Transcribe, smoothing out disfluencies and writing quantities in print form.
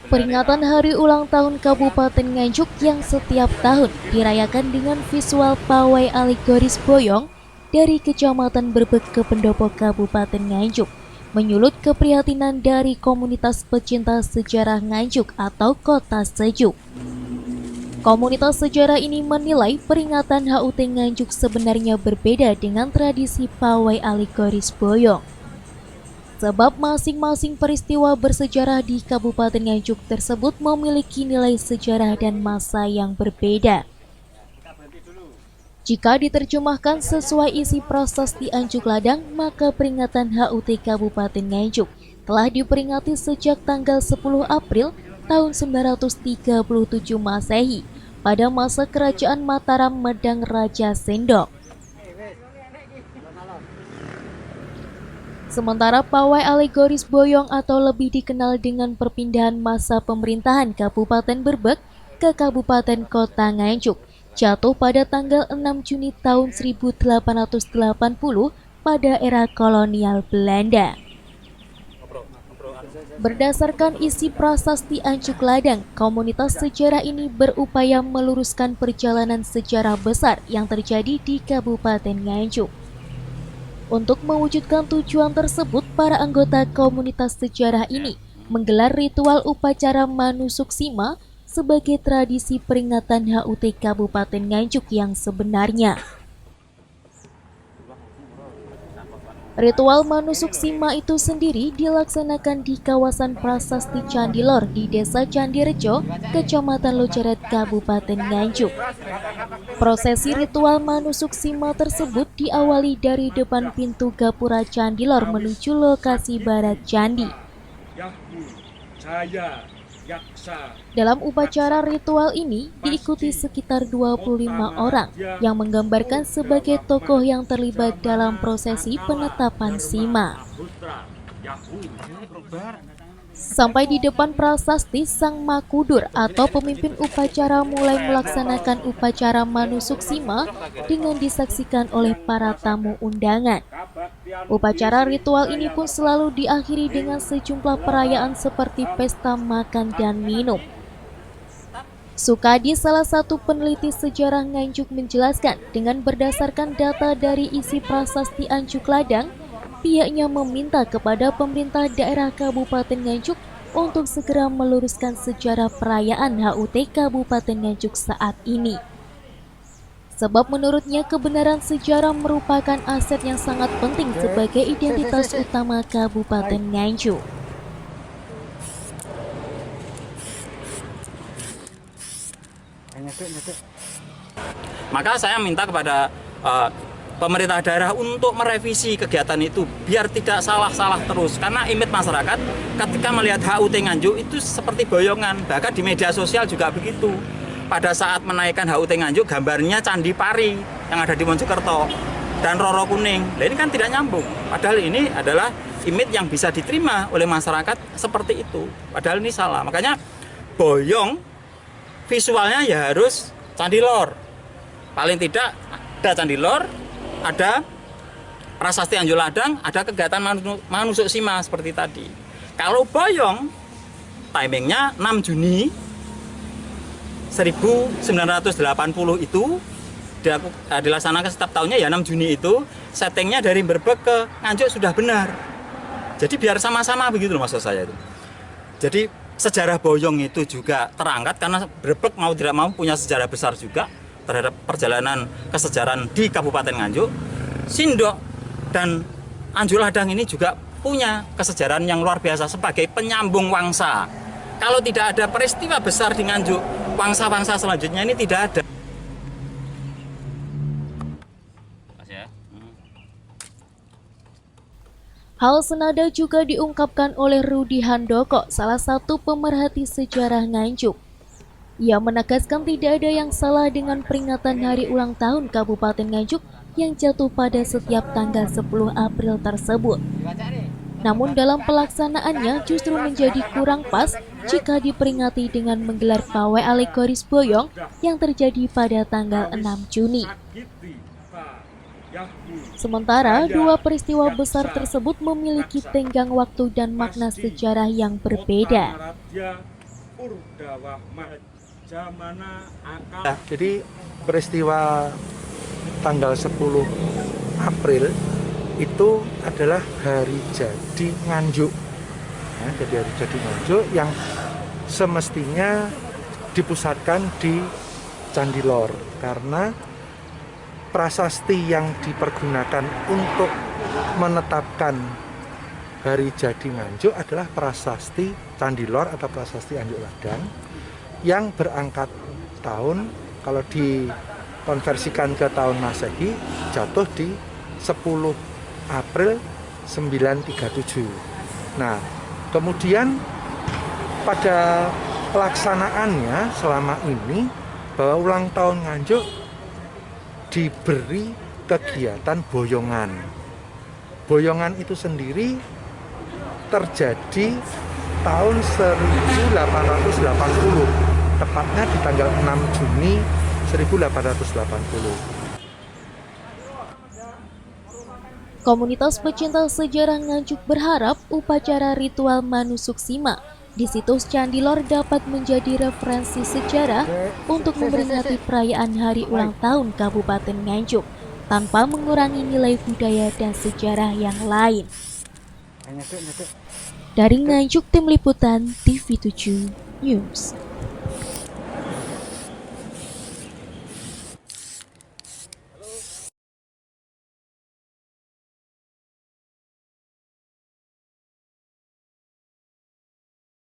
Peringatan Hari Ulang Tahun Kabupaten Nganjuk yang setiap tahun dirayakan dengan visual pawai alegoris boyong dari Kecamatan Berbek ke Pendopo Kabupaten Nganjuk menyulut keprihatinan dari komunitas pecinta sejarah Nganjuk atau Kota Sejuk. Komunitas sejarah ini menilai peringatan HUT Nganjuk sebenarnya berbeda dengan tradisi pawai alegoris boyong. Sebab masing-masing peristiwa bersejarah di Kabupaten Nganjuk tersebut memiliki nilai sejarah dan masa yang berbeda. Jika diterjemahkan sesuai isi prasasti Anjuk Ladang, maka peringatan HUT Kabupaten Nganjuk telah diperingati sejak tanggal 10 April tahun 937 Masehi pada masa Kerajaan Mataram Medang Raja Sendok. Sementara pawai alegoris boyong atau lebih dikenal dengan perpindahan masa pemerintahan Kabupaten Berbek ke Kabupaten Kota Nganjuk jatuh pada tanggal 6 Juni tahun 1880 pada era kolonial Belanda. Berdasarkan isi prasasti Anjuk Ladang, komunitas sejarah ini berupaya meluruskan perjalanan sejarah besar yang terjadi di Kabupaten Nganjuk. Untuk mewujudkan tujuan tersebut, para anggota komunitas sejarah ini menggelar ritual upacara Manusuksima sebagai tradisi peringatan HUT Kabupaten Nganjuk yang sebenarnya. Ritual Manusuksima itu sendiri dilaksanakan di kawasan Prasasti Candilor di Desa Candirejo, Kecamatan Loceret, Kabupaten Nganjuk. Prosesi ritual Manusuksima tersebut diawali dari depan pintu Gapura Candilor menuju lokasi barat candi. Dalam upacara ritual ini diikuti sekitar 25 orang yang menggambarkan sebagai tokoh yang terlibat dalam prosesi penetapan sima. Sampai di depan prasasti, sang makudur atau pemimpin upacara mulai melaksanakan upacara Manusuksima dengan disaksikan oleh para tamu undangan. Upacara ritual ini pun selalu diakhiri dengan sejumlah perayaan seperti pesta makan dan minum. Sukadi, salah satu peneliti sejarah Nganjuk, menjelaskan dengan berdasarkan data dari isi prasasti Anjuk Ladang, pihaknya meminta kepada pemerintah daerah Kabupaten Nganjuk untuk segera meluruskan sejarah perayaan HUT Kabupaten Nganjuk saat ini. Sebab menurutnya kebenaran sejarah merupakan aset yang sangat penting sebagai identitas utama Kabupaten Nganjuk. Maka saya minta kepada pemerintah daerah untuk merevisi kegiatan itu biar tidak salah-salah terus, karena image masyarakat ketika melihat HUT Nganjuk itu seperti boyongan. Bahkan di media sosial juga begitu. Pada saat menaikkan HUT Nganjuk, gambarnya Candi Pari yang ada di Mojokerto dan Roro Kuning. Nah, ini kan tidak nyambung. Padahal ini adalah image yang bisa diterima oleh masyarakat seperti itu. Padahal ini salah. Makanya boyong visualnya ya harus Candilor. Paling tidak ada Candilor, ada prasasti Anjuk Ladang, ada kegiatan Manusuksima seperti tadi. Kalau boyong, timingnya 6 Juni 1980 itu dilaksanakan setiap tahunnya ya 6 Juni itu, settingnya dari Berbek ke Nganjuk sudah benar. Jadi biar sama-sama begitu loh maksud saya itu. Jadi sejarah boyong itu juga terangkat karena Berbek mau tidak mau punya sejarah besar juga terhadap perjalanan kesejarahan di Kabupaten Nganjuk. Sindok dan Anjuk Ladang ini juga punya kesejarahan yang luar biasa sebagai penyambung wangsa. Kalau tidak ada peristiwa besar di Nganjuk, wangsa-wangsa selanjutnya ini tidak ada. Hal senada juga diungkapkan oleh Rudi Handoko, salah satu pemerhati sejarah Nganjuk. Ia menegaskan tidak ada yang salah dengan peringatan Hari Ulang Tahun Kabupaten Nganjuk yang jatuh pada setiap tanggal 10 April tersebut. Namun dalam pelaksanaannya justru menjadi kurang pas jika diperingati dengan menggelar pawai alegoris boyong yang terjadi pada tanggal 6 Juni. Sementara dua peristiwa besar tersebut memiliki tenggang waktu dan makna sejarah yang berbeda. Jadi peristiwa tanggal 10 April itu adalah hari jadi Nganjuk. Ya, jadi hari jadi Nganjuk yang semestinya dipusatkan di Candi Lor, karena prasasti yang dipergunakan untuk menetapkan hari jadi Nganjuk adalah prasasti Candi Lor atau prasasti Anjuk Ladang yang berangkat tahun, kalau dikonversikan ke tahun Masehi, jatuh di 10 April 937. Nah, kemudian pada pelaksanaannya selama ini, bahwa ulang tahun Nganjuk diberi kegiatan boyongan. Boyongan itu sendiri terjadi tahun 1880, tepatnya di tanggal 6 Juni 1880. Komunitas pecinta sejarah Nganjuk berharap upacara ritual Manusuksima di situs Candi Lor dapat menjadi referensi sejarah untuk memperingati perayaan hari ulang tahun Kabupaten Nganjuk tanpa mengurangi nilai budaya dan sejarah yang lain. Dari Nganjuk, Tim Liputan TV7 News.